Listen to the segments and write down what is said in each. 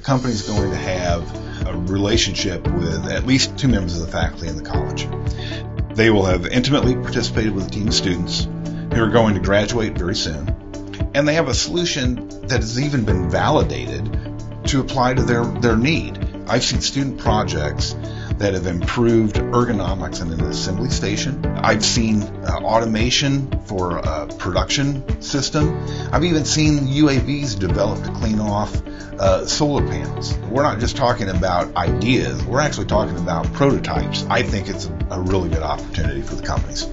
company's going to have a relationship with at least two members of the faculty in the college. They will have intimately participated with a team of students who are going to graduate very soon, and they have a solution that has even been validated to apply to their need. I've seen student projects that have improved ergonomics in an assembly station. I've seen automation for a production system. I've even seen UAVs developed to clean off solar panels. We're not just talking about ideas, we're actually talking about prototypes. I think it's a really good opportunity for the companies.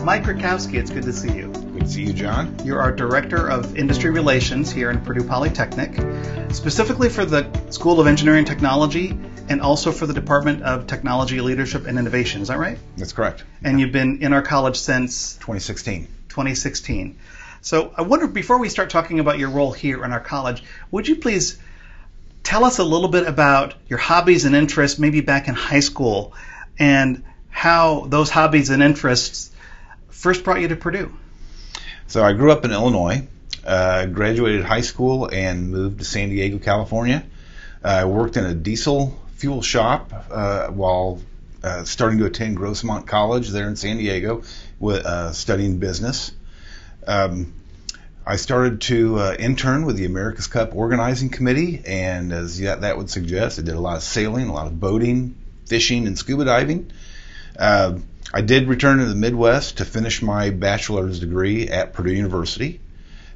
Mike Reckowsky, it's good to see you. Good to see you, John. You're our Director of Industry Relations here in Purdue Polytechnic, specifically for the School of Engineering and Technology and also for the Department of Technology, Leadership, and Innovation. Is that right? That's correct. And you've been in our college since? 2016. 2016. So I wonder, before we start talking about your role here in our college, would you please tell us a little bit about your hobbies and interests, maybe back in high school, and how those hobbies and interests first brought you to Purdue? So I grew up in Illinois, graduated high school, and moved to San Diego, California. I worked in a diesel fuel shop while starting to attend Grossmont College there in San Diego, studying business. I started to intern with the America's Cup Organizing Committee, and as that would suggest, I did a lot of sailing, a lot of boating, fishing, and scuba diving. I did return to the Midwest to finish my bachelor's degree at Purdue University,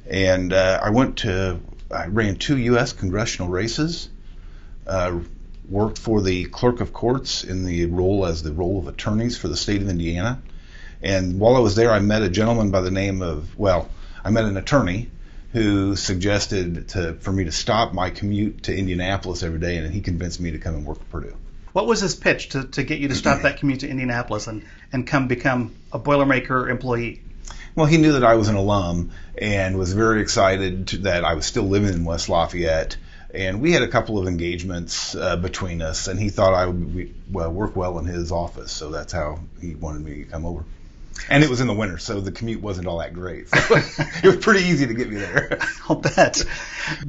and I ran 2 U.S. congressional races, worked for the clerk of courts in the role of attorneys for the state of Indiana. And while I was there, I met a gentleman by the name of, I met an attorney who suggested for me to stop my commute to Indianapolis every day, and he convinced me to come and work at Purdue. What was his pitch to get you to stop that commute to Indianapolis and come become a Boilermaker employee? Well, he knew that I was an alum and was very excited that I was still living in West Lafayette. And we had a couple of engagements between us, and he thought I would work well in his office. So that's how he wanted me to come over. And it was in the winter, so the commute wasn't all that great. So it was pretty easy to get me there. I'll bet.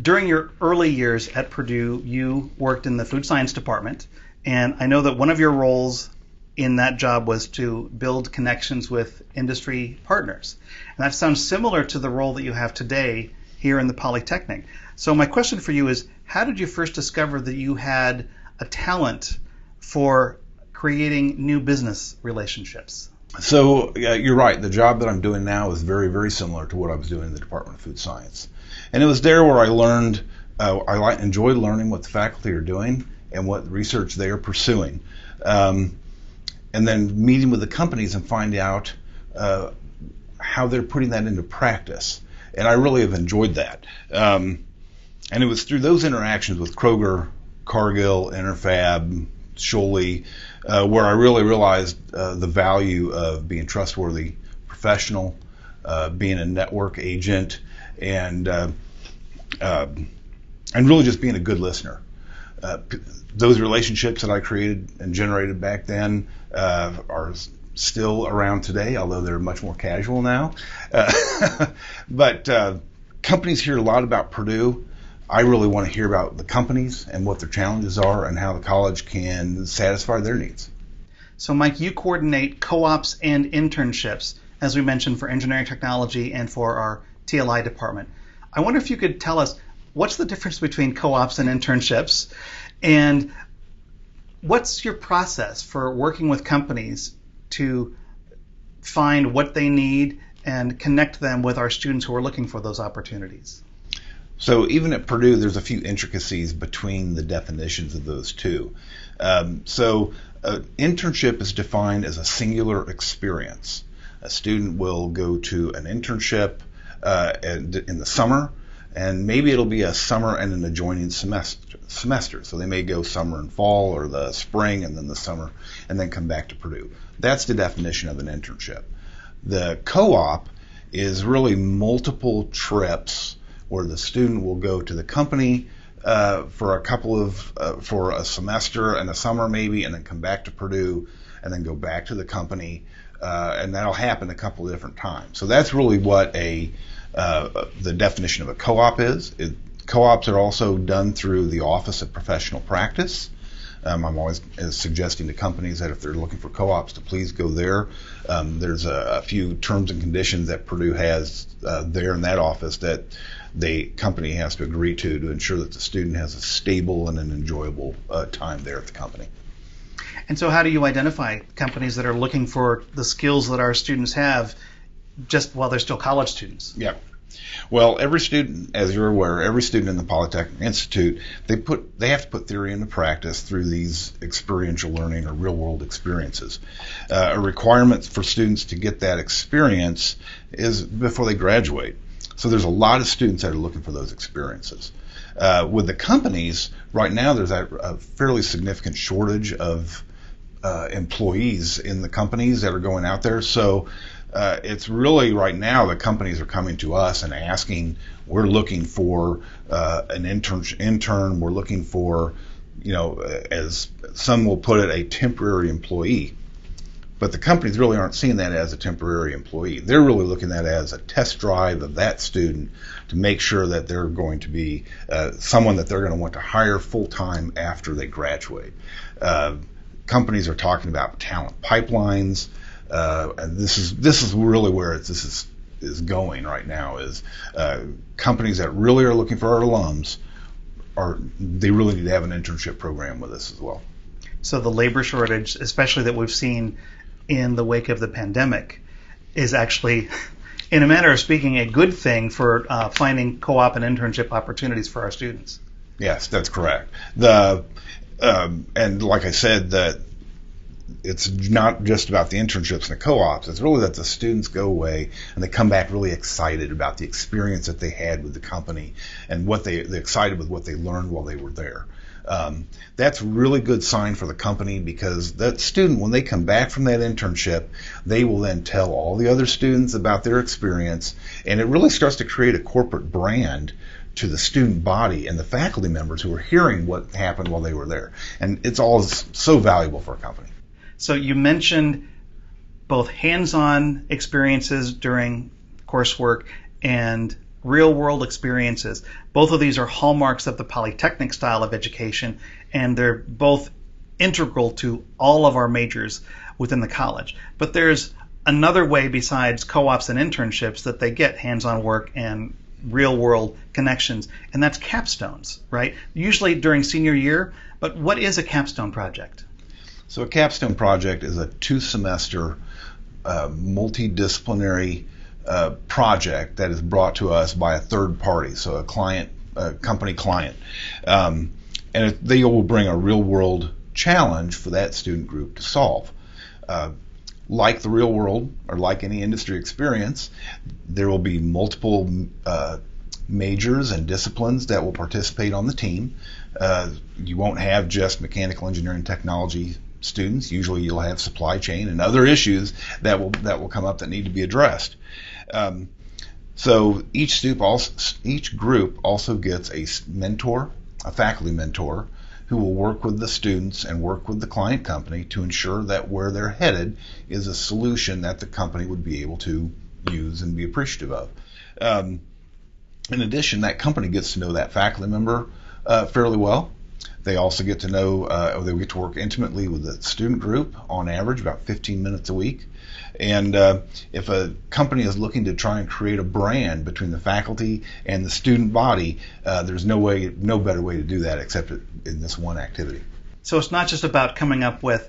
During your early years at Purdue, you worked in the food science department. And I know that one of your roles in that job was to build connections with industry partners. And that sounds similar to the role that you have today here in the Polytechnic. So my question for you is, how did you first discover that you had a talent for creating new business relationships? So you're right. The job that I'm doing now is very, very similar to what I was doing in the Department of Food Science. And it was there where I learned, enjoyed learning what the faculty are doing and what research they are pursuing. And then meeting with the companies and finding out how they're putting that into practice. And I really have enjoyed that. And it was through those interactions with Kroger, Cargill, Interfab, Scholey, where I really realized the value of being trustworthy professional, being a network agent, and really just being a good listener. Those relationships that I created and generated back then are still around today, although they're much more casual now. But companies hear a lot about Purdue. I really want to hear about the companies and what their challenges are and how the college can satisfy their needs. So, Mike, you coordinate co-ops and internships, as we mentioned, for engineering technology and for our TLI department. I wonder if you could tell us, what's the difference between co-ops and internships, and what's your process for working with companies to find what they need and connect them with our students who are looking for those opportunities? So even at Purdue, there's a few intricacies between the definitions of those two. Internship is defined as a singular experience. A student will go to an internship in the summer, and maybe it'll be a summer and an adjoining semester. So they may go summer and fall, or the spring and then the summer, and then come back to Purdue. That's the definition of an internship. The co-op is really multiple trips where the student will go to the company for a semester and a summer maybe, and then come back to Purdue, and then go back to the company and that'll happen a couple of different times. So that's really what the definition of a co-op is. Co-ops are also done through the Office of Professional Practice. I'm always suggesting to companies that if they're looking for co-ops to please go there. There's a few terms and conditions that Purdue has there in that office that the company has to agree to ensure that the student has a stable and an enjoyable time there at the company. And so how do you identify companies that are looking for the skills that our students have just while they're still college students? Yeah. Well, every student, as you're aware, every student in the Polytechnic Institute, they have to put theory into practice through these experiential learning or real-world experiences. A requirement for students to get that experience is before they graduate. So there's a lot of students that are looking for those experiences. With the companies, right now there's a fairly significant shortage of employees in the companies that are going out there. So it's really right now the companies are coming to us and asking, we're looking for an intern, we're looking for, as some will put it, a temporary employee. But the companies really aren't seeing that as a temporary employee. They're really looking at it as a test drive of that student to make sure that they're going to be someone that they're going to want to hire full-time after they graduate. Companies are talking about talent pipelines. And this is really where this is going right now. Is companies that really are looking for our alums they really need to have an internship program with us as well. So the labor shortage, especially that we've seen in the wake of the pandemic, is actually, in a manner of speaking, a good thing for finding co-op and internship opportunities for our students. Yes, that's correct. And like I said, that it's not just about the internships and the co-ops. It's really that the students go away and they come back really excited about the experience that they had with the company and they're excited with what they learned while they were there. That's a really good sign for the company, because that student, when they come back from that internship, they will then tell all the other students about their experience, and it really starts to create a corporate brand to the student body and the faculty members who are hearing what happened while they were there. And it's all so valuable for a company. So you mentioned both hands-on experiences during coursework and real-world experiences. Both of these are hallmarks of the Polytechnic style of education, and they're both integral to all of our majors within the college. But there's another way besides co-ops and internships that they get hands-on work and real-world connections, and that's capstones, right? Usually during senior year, but what is a capstone project? So a capstone project is a 2-semester multidisciplinary project that is brought to us by a third party, so a company client. And they will bring a real-world challenge for that student group to solve. Like the real world, or like any industry experience, there will be multiple majors and disciplines that will participate on the team. You won't have just mechanical engineering technology students. Usually you'll have supply chain and other issues that will come up that need to be addressed. So each group also gets a mentor, a faculty mentor, who will work with the students and work with the client company to ensure that where they're headed is a solution that the company would be able to use and be appreciative of. In addition, that company gets to know that faculty member fairly well. They also get to know, they get to work intimately with the student group, on average about 15 minutes a week. And if a company is looking to try and create a brand between the faculty and the student body, there's no better way to do that except in this one activity. So it's not just about coming up with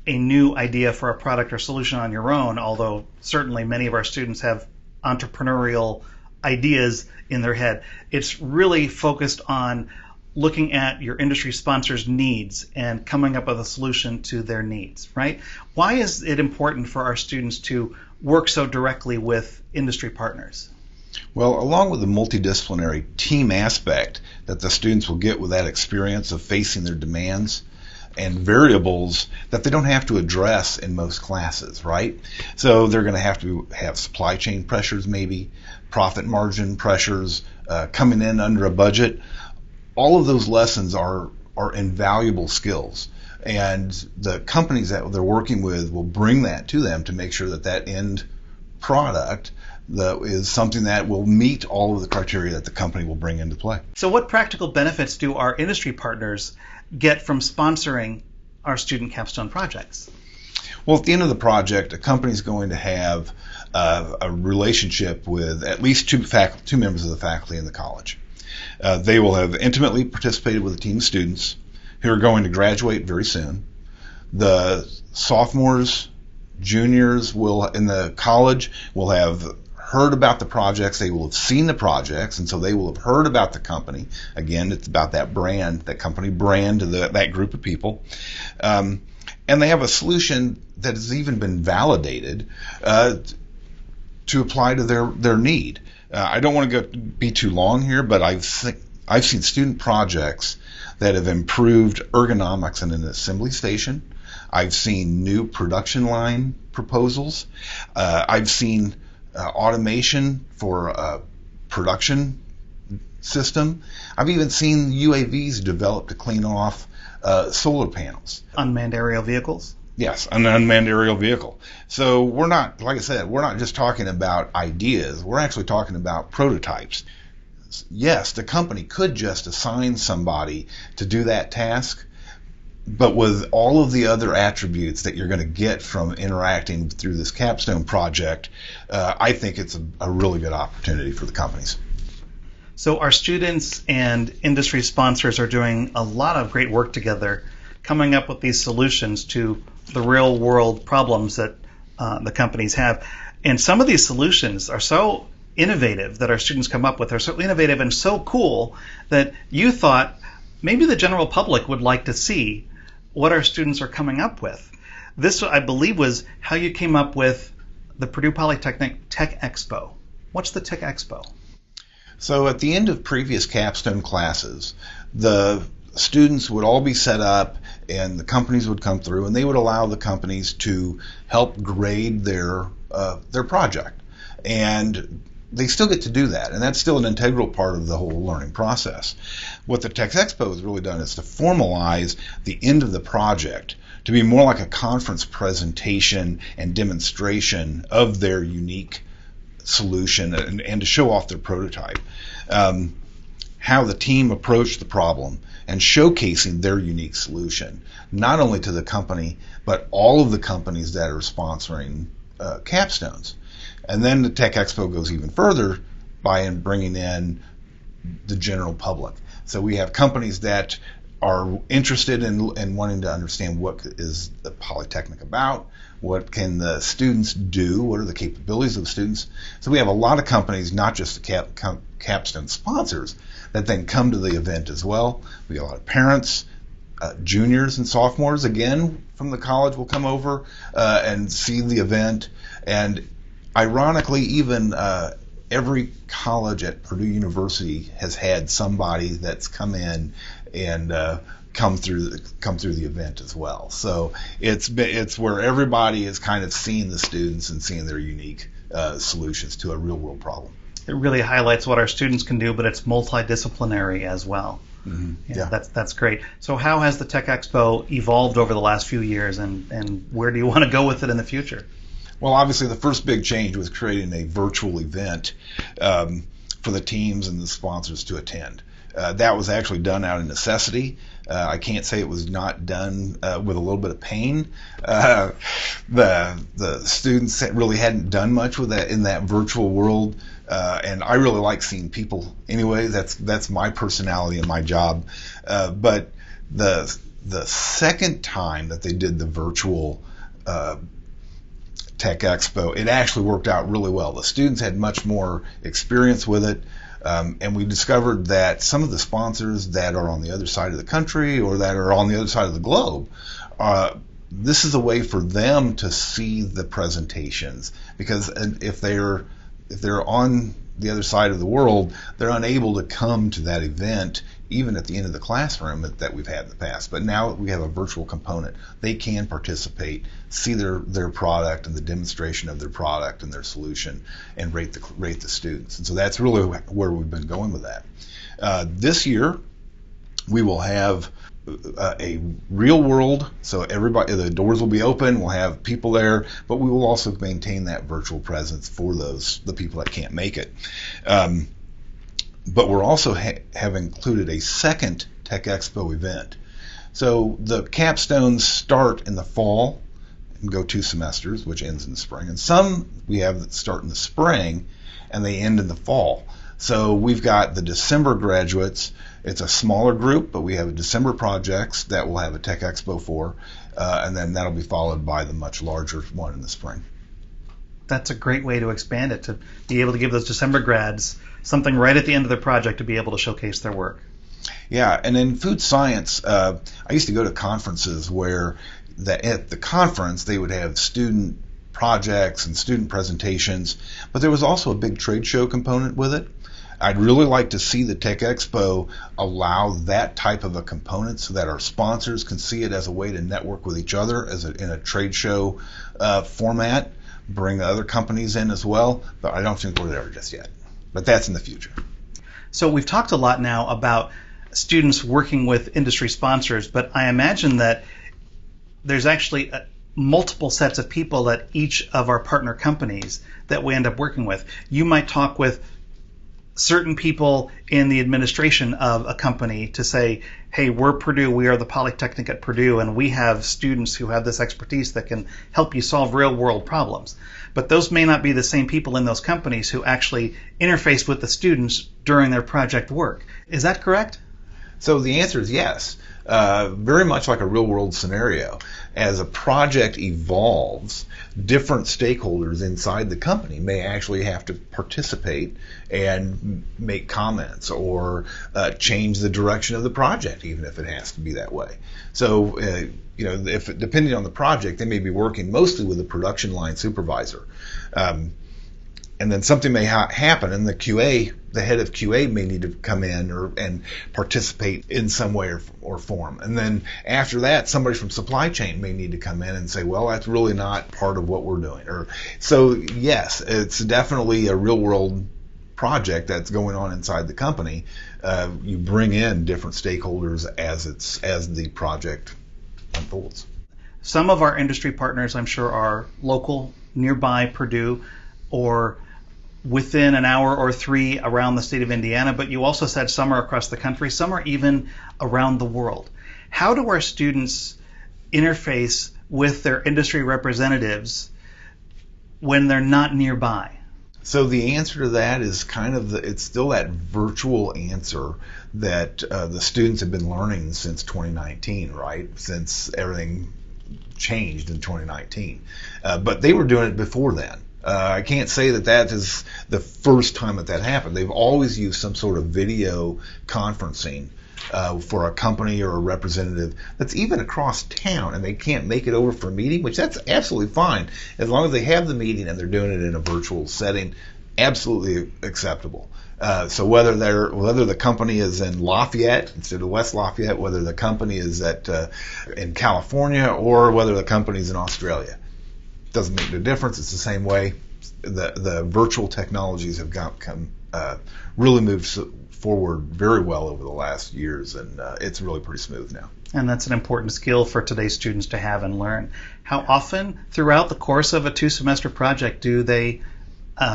a new idea for a product or solution on your own, although certainly many of our students have entrepreneurial ideas in their head. It's really focused on looking at your industry sponsors' needs and coming up with a solution to their needs, right? Why is it important for our students to work so directly with industry partners? Well, along with the multidisciplinary team aspect that the students will get with that experience of facing their demands and variables that they don't have to address in most classes, right? So they're going to have supply chain pressures, maybe profit margin pressures, coming in under a budget. All of those lessons are invaluable skills. And the companies that they're working with will bring that to them to make sure that that end product is something that will meet all of the criteria that the company will bring into play. So what practical benefits do our industry partners get from sponsoring our student capstone projects? Well, at the end of the project, a company is going to have a relationship with at least two members of the faculty in the college. They will have intimately participated with a team of students who are going to graduate very soon. The sophomores, juniors in the college will have heard about the projects. They will have seen the projects, and so they will have heard about the company. Again, it's about that brand, that company brand to that group of people. And they have a solution that has even been validated to apply to their need. I don't want to be too long here, but I've seen student projects that have improved ergonomics in an assembly station. I've seen new production line proposals. I've seen automation for a production system. I've even seen UAVs developed to clean off solar panels. Unmanned aerial vehicles? Yes, an unmanned aerial vehicle. So we're not, like I said, we're not just talking about ideas. We're actually talking about prototypes. Yes, the company could just assign somebody to do that task, but with all of the other attributes that you're going to get from interacting through this capstone project, I think it's a really good opportunity for the companies. So our students and industry sponsors are doing a lot of great work together, coming up with these solutions to the real world problems that the companies have. And some of these solutions are so innovative that our students come up with, are so innovative and so cool that you thought maybe the general public would like to see what our students are coming up with. This, I believe, was how you came up with the Purdue Polytechnic Tech Expo. What's the Tech Expo? So at the end of previous capstone classes, the students would all be set up and the companies would come through and they would allow the companies to help grade their project. And they still get to do that, and that's still an integral part of the whole learning process. What the Tech Expo has really done is to formalize the end of the project to be more like a conference presentation and demonstration of their unique solution and to show off their prototype. How the team approached the problem and showcasing their unique solution, not only to the company, but all of the companies that are sponsoring capstones. And then the Tech Expo goes even further by bringing in the general public. So we have companies that are interested in wanting to understand what is the Polytechnic about, what can the students do, what are the capabilities of the students. So we have a lot of companies, not just the capstone sponsors, that then come to the event as well. We have a lot of parents, juniors and sophomores, again, from the college will come over and see the event. And ironically, even every college at Purdue University has had somebody that's come in and come through the event as well. So it's where everybody is kind of seeing the students and seeing their unique solutions to a real world problem. It really highlights what our students can do, but it's multidisciplinary as well. Mm-hmm. Yeah. That's great. So how has the Tech Expo evolved over the last few years, and where do you want to go with it in the future? Well, obviously, the first big change was creating a virtual event for the teams and the sponsors to attend. That was actually done out of necessity. I can't say it was not done with a little bit of pain. The students really hadn't done much with that in that virtual world, and I really like seeing people anyway. That's my personality and my job. But the second time that they did the virtual Tech Expo, it actually worked out really well. The students had much more experience with it, and we discovered that some of the sponsors that are on the other side of the country or that are on the other side of the globe, this is a way for them to see the presentations, because if they're on the other side of the world, they're unable to come to that event even at the end of the classroom that we've had in the past. But now we have a virtual component. They can participate, see their product and the demonstration of their product and their solution, and rate the students. And so that's really where we've been going with that. This year, we will have a real world, so everybody, the doors will be open, we'll have people there, but we will also maintain that virtual presence for the people that can't make it. But we're also have included a second Tech Expo event. So the capstones start in the fall and go 2 semesters, which ends in the spring, and some we have that start in the spring and they end in the fall. So we've got the December graduates. It's a smaller group, but we have December projects that we'll have a Tech Expo for, and then that'll be followed by the much larger one in the spring. That's a great way to expand it, to be able to give those December grads something right at the end of their project to be able to showcase their work. Yeah, and in food science, I used to go to conferences where at the conference they would have student projects and student presentations, but there was also a big trade show component with it. I'd really like to see the Tech Expo allow that type of a component so that our sponsors can see it as a way to network with each other in a trade show format, bring the other companies in as well, but I don't think we're there just yet. But that's in the future. So we've talked a lot now about students working with industry sponsors, but I imagine that there's actually multiple sets of people at each of our partner companies that we end up working with. You might talk with certain people in the administration of a company to say, hey, we're Purdue, we are the Polytechnic at Purdue, and we have students who have this expertise that can help you solve real world problems. But those may not be the same people in those companies who actually interface with the students during their project work. Is that correct? So the answer is yes. Very much like a real world scenario. As a project evolves, different stakeholders inside the company may actually have to participate and make comments or change the direction of the project, even if it has to be that way. So, if depending on the project, they may be working mostly with a production line supervisor. And then something may happen, and the head of QA may need to come in and participate in some way or form. And then after that, somebody from supply chain may need to come in and say, well, that's really not part of what we're doing. So yes, it's definitely a real world project that's going on inside the company. You bring in different stakeholders as the project unfolds. Some of our industry partners, I'm sure, are local, nearby Purdue, or within an hour or 3 around the state of Indiana, but you also said some are across the country, some are even around the world. How do our students interface with their industry representatives when they're not nearby? So the answer to that is it's still that virtual answer that the students have been learning since 2019, right? Since everything changed in 2019. But they were doing it before then. I can't say that is the first time that happened. They've always used some sort of video conferencing for a company or a representative that's even across town and they can't make it over for a meeting, which that's absolutely fine. As long as they have the meeting and they're doing it in a virtual setting, absolutely acceptable. So whether the company is in Lafayette instead of West Lafayette, whether the company is in California, or whether the company is in Australia, doesn't make no difference. It's the same way. The virtual technologies have really moved forward very well over the last years, and it's really pretty smooth now. And that's an important skill for today's students to have and learn. How often throughout the course of a 2-semester project do they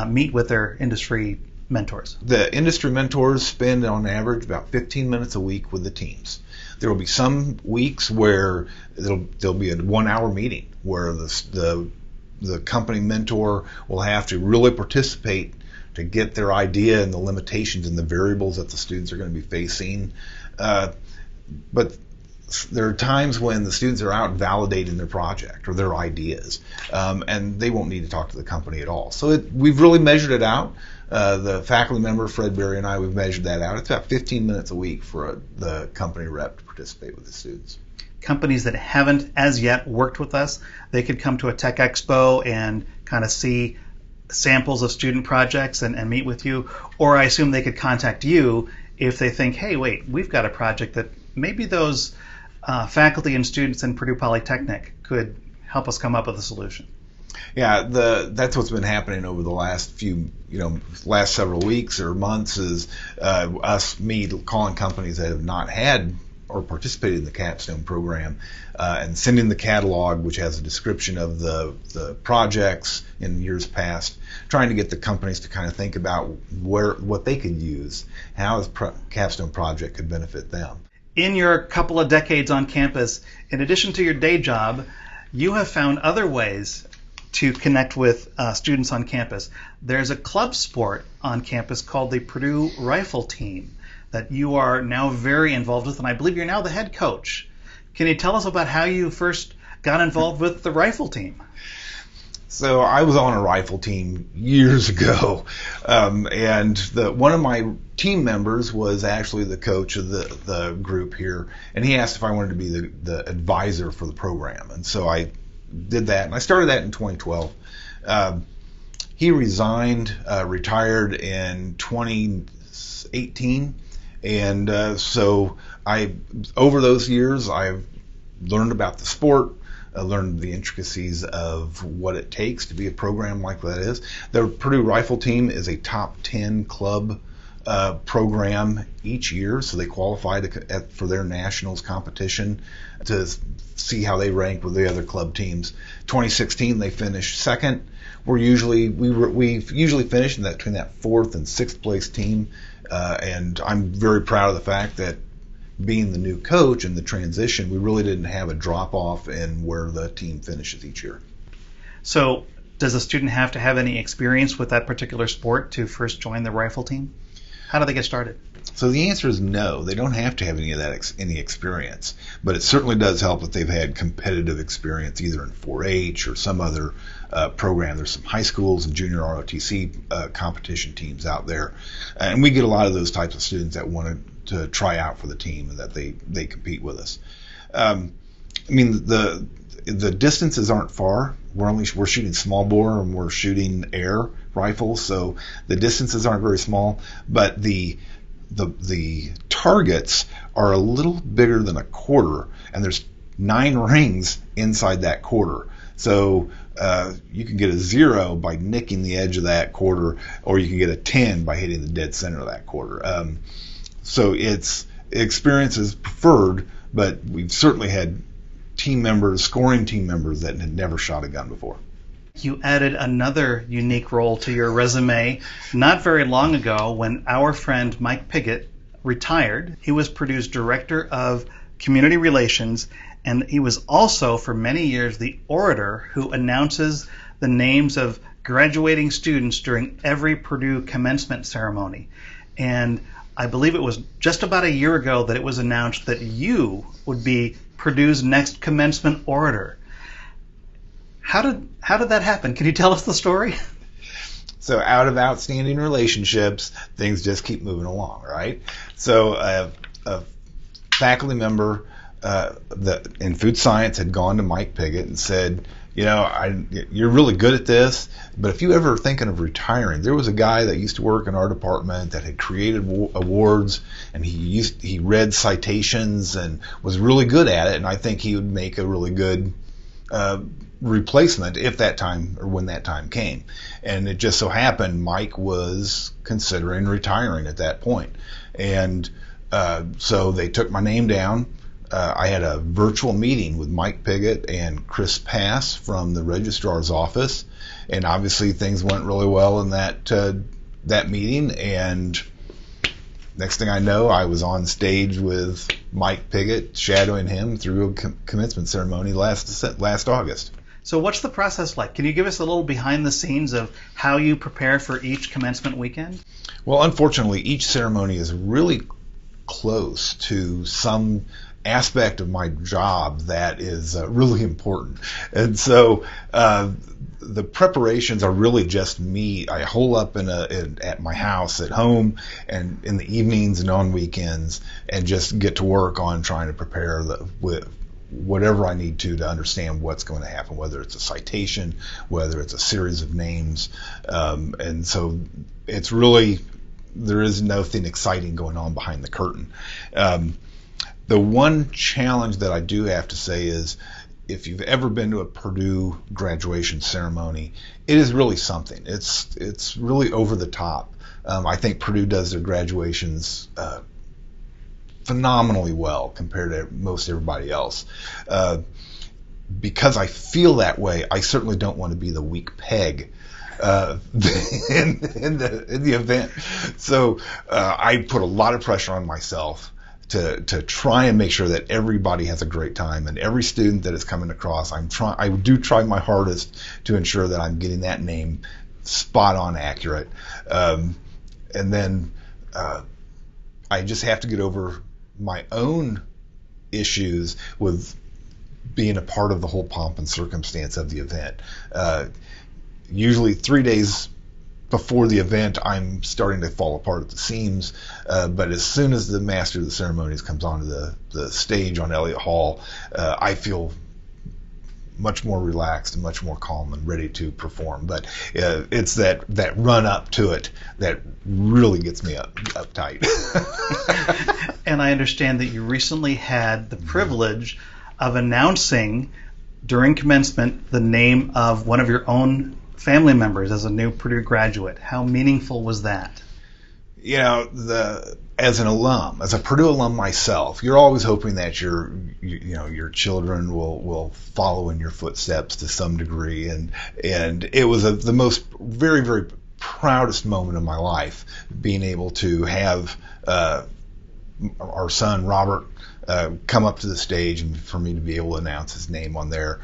meet with their industry mentors? The industry mentors spend on average about 15 minutes a week with the teams. There will be some weeks where there'll be a 1-hour meeting where the company mentor will have to really participate to get their idea and the limitations and the variables that the students are going to be facing. But there are times when the students are out validating their project or their ideas, and they won't need to talk to the company at all. So we've really measured it out. The faculty member, Fred Berry, and I, we've measured that out. It's about 15 minutes a week for the company rep to participate with the students. Companies that haven't as yet worked with us, they could come to a Tech Expo and kind of see samples of student projects and meet with you, or I assume they could contact you if they think, hey, wait, we've got a project that maybe those faculty and students in Purdue Polytechnic could help us come up with a solution. Yeah, that's what's been happening over the last several weeks or months is me calling companies that have not had or participated in the Capstone program, and sending the catalog, which has a description of the projects in years past, trying to get the companies to kind of think about what they could use, how this Capstone project could benefit them. In your couple of decades on campus, in addition to your day job, you have found other ways to connect with students on campus. There's a club sport on campus called the Purdue Rifle Team that you are now very involved with, and I believe you're now the head coach. Can you tell us about how you first got involved with the rifle team? So I was on a rifle team years ago, and one of my team members was actually the coach of the group here, and he asked if I wanted to be the advisor for the program, and so I did that, and I started that in 2012. He resigned, retired in 2018, and so over those years I've learned about the sport. I learned the intricacies of what it takes to be a program like that is. The Purdue Rifle Team is a top 10 club program each year, so they qualify for their nationals competition to see how they rank with the other club teams. 2016 they finished second. We usually finish in between that fourth and sixth place team, and I'm very proud of the fact that being the new coach and the transition, we really didn't have a drop off in where the team finishes each year. So does a student have to have any experience with that particular sport to first join the rifle team? How do they get started? So the answer is no. They don't have to have any of that any experience, but it certainly does help if they've had competitive experience either in 4-H or some other program. There's some high schools and junior ROTC competition teams out there, and we get a lot of those types of students that want to try out for the team and that they compete with us. I mean, the distances aren't far. We're shooting small bore and we're shooting air rifles, so the distances aren't very small, but the targets are a little bigger than a quarter, and there's 9 rings inside that quarter. So you can get a 0 by nicking the edge of that quarter, or you can get a 10 by hitting the dead center of that quarter. So experience is preferred, but we've certainly had scoring team members that had never shot a gun before. You added another unique role to your resume not very long ago when our friend Mike Pigott retired. He was Purdue's Director of Community Relations, and he was also for many years the orator who announces the names of graduating students during every Purdue commencement ceremony. And I believe it was just about a year ago that it was announced that you would be Purdue's next commencement orator. How did that happen? Can you tell us the story? So out of outstanding relationships, things just keep moving along, right? So a faculty member in food science had gone to Mike Pigott and said, you're really good at this, but if you ever thinking of retiring, there was a guy that used to work in our department that had created awards, and he read citations and was really good at it, and I think he would make a really good replacement if that time or when that time came. And it just so happened Mike was considering retiring at that point, and so they took my name down. I had a virtual meeting with Mike Pigott and Chris Pass from the registrar's office, and obviously things went really well in that meeting, and next thing I know, I was on stage with Mike Pigott, shadowing him through a commencement ceremony last August. So what's the process like? Can you give us a little behind the scenes of how you prepare for each commencement weekend? Well, unfortunately, each ceremony is really close to some aspect of my job that is really important. And so the preparations are really just me. I hole up at my house at home and in the evenings and on weekends and just get to work on trying to prepare with whatever I need to understand what's going to happen, whether it's a citation, whether it's a series of names. And so it's really, there is nothing exciting going on behind the curtain. The one challenge that I do have to say is, if you've ever been to a Purdue graduation ceremony, it is really something. It's really over the top. I think Purdue does their graduations phenomenally well compared to most everybody else. Because I feel that way, I certainly don't want to be the weak peg in the event. So I put a lot of pressure on myself to try and make sure that everybody has a great time, and every student that is coming across, I do try my hardest to ensure that I'm getting that name spot on accurate. And then I just have to get over my own issues with being a part of the whole pomp and circumstance of the event. Usually 3 days before the event, I'm starting to fall apart at the seams, but as soon as the master of the ceremonies comes onto the stage on Elliott Hall, I feel much more relaxed and much more calm and ready to perform. But it's that run up to it that really gets me uptight. And I understand that you recently had the privilege of announcing during commencement the name of one of your own family members as a new Purdue graduate. How meaningful was that? You know, as an alum, as a Purdue alum myself, you're always hoping that your children will follow in your footsteps to some degree, and it was the most very, very proudest moment of my life, being able to have our son Robert come up to the stage and for me to be able to announce his name on there.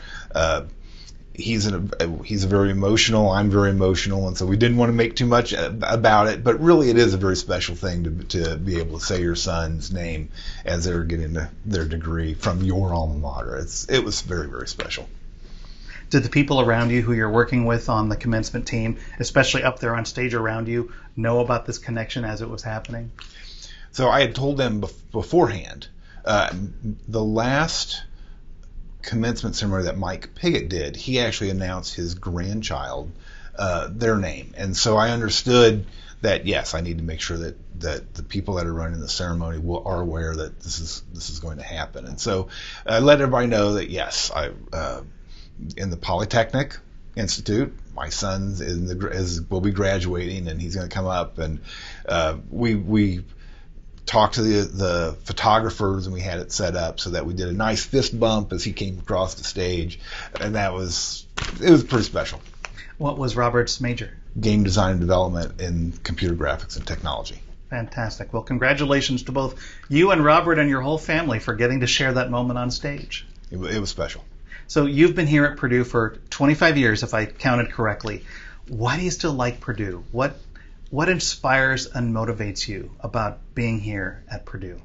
He's very emotional. I'm very emotional, and so we didn't want to make too much about it. But really, it is a very special thing to be able to say your son's name as they're getting their degree from your alma mater. It was very, very special. Did the people around you who you're working with on the commencement team, especially up there on stage around you, know about this connection as it was happening? So I had told them beforehand. The last commencement ceremony that Mike Piggott did, he actually announced his grandchild their name, and so I understood that yes, I need to make sure that the people that are running the ceremony are aware that this is going to happen, and so I let everybody know that yes, I in the Polytechnic Institute, my son will be graduating, and he's going to come up, and we talked to the photographers, and we had it set up so that we did a nice fist bump as he came across the stage, and it was pretty special. What was Robert's major? Game design and development in computer graphics and technology. Fantastic. Well, congratulations to both you and Robert and your whole family for getting to share that moment on stage. It was special. So you've been here at Purdue for 25 years, if I counted correctly. Why do you still like Purdue? What inspires and motivates you about being here at Purdue?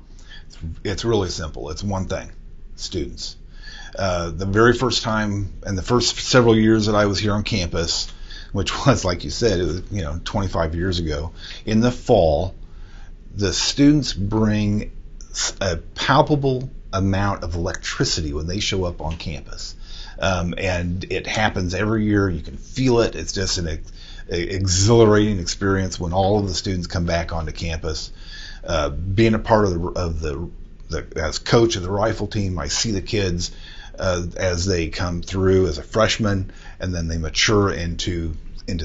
It's really simple. It's one thing: students. The very first time, and the first several years that I was here on campus, which was, like you said, it was 25 years ago, in the fall, the students bring a palpable amount of electricity when they show up on campus. And it happens every year. You can feel it. It's just an exhilarating experience when all of the students come back onto campus. Being a part of the as coach of the rifle team, I see the kids as they come through as a freshman, and then they mature into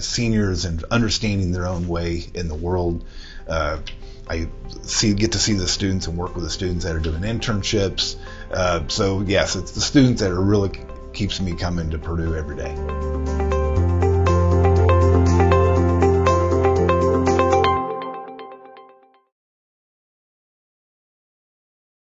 seniors and understanding their own way in the world. I get to see the students and work with the students that are doing internships. So yes, it's the students that are really keeps me coming to Purdue every day.